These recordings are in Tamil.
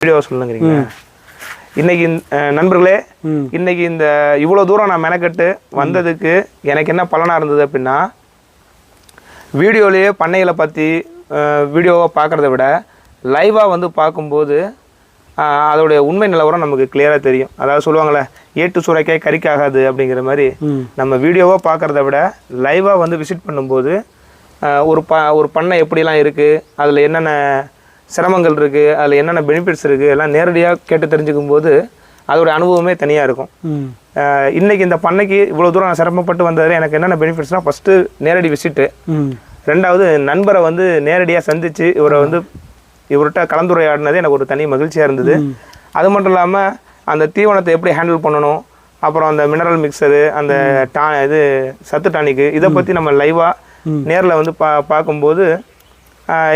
வீடியோ சொல்லுங்கிறீங்க. இன்னைக்கு நண்பர்களே, இன்னைக்கு இந்த இவ்வளோ தூரம் நான் மெனக்கட்டு வந்ததுக்கு எனக்கு என்ன பலனாக இருந்தது அப்படின்னா, வீடியோலேயே பண்ணைகளை பற்றி வீடியோவை பார்க்குறத விட லைவாக வந்து பார்க்கும்போது அதோடைய உண்மை நிலவரம் நமக்கு கிளியராக தெரியும். அதாவது சொல்லுவாங்களே, ஏட்டு சுரைக்காய் கறிக்காகாது அப்படிங்கிற மாதிரி, நம்ம வீடியோவாக பார்க்குறத விட லைவாக வந்து விசிட் பண்ணும்போது ஒரு பண்ணை எப்படிலாம் இருக்குது, அதில் என்னென்ன சிரமங்கள் இருக்குது, அதில் என்னென்ன பெனிஃபிட்ஸ் இருக்குது, எல்லாம் நேரடியாக கேட்டு தெரிஞ்சுக்கும் போது அதோடைய அனுபவமே தனியாக இருக்கும். இன்றைக்கி இந்த பண்ணைக்கு இவ்வளோ தூரம் நான் சிரமப்பட்டு வந்ததில் எனக்கு என்னென்ன பெனிஃபிட்ஸ்னால், ஃபஸ்ட்டு நேரடி விசிட்டு, ரெண்டாவது நண்பரை வந்து நேரடியாக சந்தித்து இவர்கிட்ட கலந்துரையாடினது எனக்கு ஒரு தனி மகிழ்ச்சியாக இருந்தது. அது மட்டும் இல்லாமல் அந்த தீவனத்தை எப்படி ஹேண்டில் பண்ணணும், அப்புறம் அந்த மினரல் மிக்சரு, அந்த சத்து டானிக்கு, இதை பற்றி நம்ம லைவாக நேரில் வந்து பார்க்கும்போது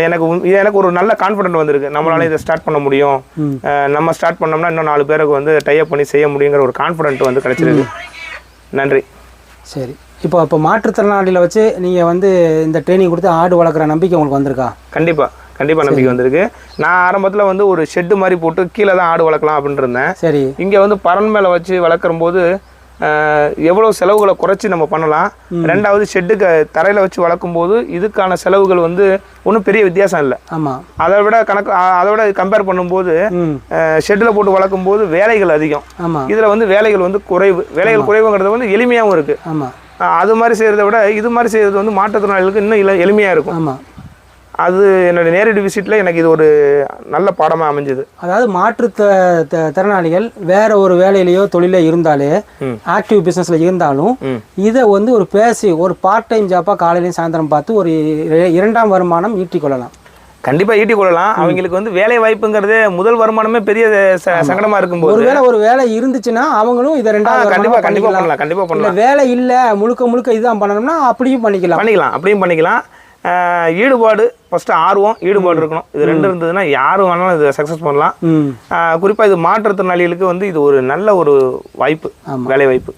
எனக்கு ஒரு நல்ல கான்ஃபிடென்ட் வந்திருக்கு. நம்மளால இதை ஸ்டார்ட் பண்ண முடியும், நம்ம ஸ்டார்ட் பண்ணோம்னா இன்னும் 4 பேருக்கு வந்து டைப் பண்ணி செய்ய முடியுங்கிற ஒரு கான்ஃபிடென்ட் வந்து கிடைச்சிருக்கு. நன்றி. சரி, இப்போ மாற்றுத்திறனாளிகளை வச்சு நீங்கள் வந்து இந்த ட்ரைனிங் கொடுத்து ஆடு வளர்க்குற நம்பிக்கை உங்களுக்கு வந்திருக்கா? கண்டிப்பாக நம்பிக்கை வந்திருக்கு. நான் ஆரம்பத்தில் வந்து ஒரு ஷெட்டு மாதிரி போட்டு கீழே தான் ஆடு வளர்க்கலாம் அப்படின்ட்டு இருந்தேன். சரி, இங்கே வந்து பரன் மேலே வச்சு வளர்க்குற போது எவ்வளோ செலவுகளை குறைச்சி நம்ம பண்ணலாம். ரெண்டாவது ஷெட்டுக்கு தரையில் வச்சு வளர்க்கும் போது இதுக்கான செலவுகள் வந்து ஒன்றும் பெரிய வித்தியாசம் இல்லை. ஆமாம், அதை விட கம்பேர் பண்ணும்போது ஷெட்டில் போட்டு வளர்க்கும் போது வேலைகள் அதிகம். இதில் வந்து வேலைகள் வந்து வேலைகள் குறைவுங்கிறது வந்து எளிமையாகவும் இருக்குது. ஆமாம், அது மாதிரி செய்கிறத விட இது மாதிரி செய்கிறது வந்து மாற்றுத்திறனாளிகளுக்கு இன்னும் எளிமையாக இருக்கும். ஆமாம், அது என்னோடய நேரடி விசிட்டில் எனக்கு இது ஒரு நல்ல பாடமாக அமைஞ்சது. அதாவது திறனாளிகள் வேற ஒரு வேலையிலையோ தொழிலே இருந்தாலே, ஆக்டிவ் பிஸ்னஸில் இருந்தாலும் இதை வந்து ஒரு பார்ட் டைம் ஜாப்பாக காலையிலையும் சாயந்தரம் பார்த்து ஒரு 2ஆம் வருமானம் ஈட்டிக்கொள்ளலாம். கண்டிப்பாக ஈட்டிக்கொள்ளலாம். அவங்களுக்கு வந்து வேலை வாய்ப்புங்கிறதே முதல் வருமானமே பெரிய சங்கடமாக இருக்கும்போது ஒரு வேலை இருந்துச்சுன்னா அவங்களும் இதை 2ஆவது கண்டிப்பாக பண்ணலாம். வேலை இல்லை, முழுக்க இதுதான் பண்ணணும்னா அப்படியும் பண்ணிக்கலாம். ஈடுபாடு ஃபர்ஸ்ட், ஆர்வம், ஈடுபாடு இருக்கணும். இது 2 இருந்ததுன்னா யாரும் வேணாலும் இதை சக்ஸஸ் பண்ணலாம். குறிப்பாக இது மாற்றுத்திறனாளிகளுக்கு வந்து இது ஒரு நல்ல ஒரு வாய்ப்பு, வேலை வாய்ப்பு.